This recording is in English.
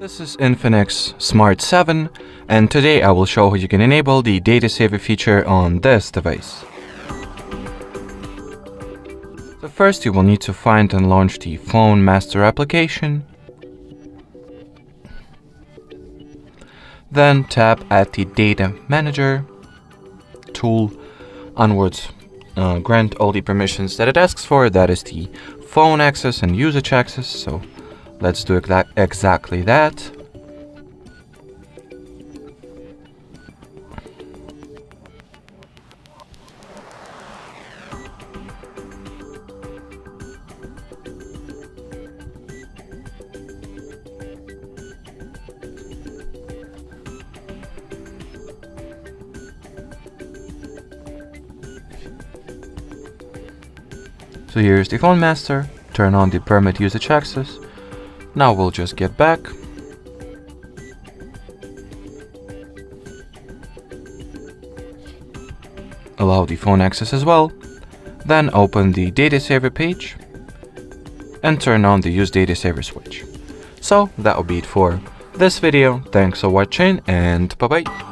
This is Infinix Smart 7, and today I will show how you can enable the data saver feature on this device. So first you will need to find and launch the Phone Master application. Then tap at the Data Manager tool. Onwards, grant all the permissions that it asks for, that is the phone access and usage access, so let's do exactly that. So here's the phone master, turn on the permit usage access. Now we'll just get back. Allow the phone access as well. Then open the data saver page and turn on the use data saver switch. So that will be it for this video. Thanks for watching and bye bye.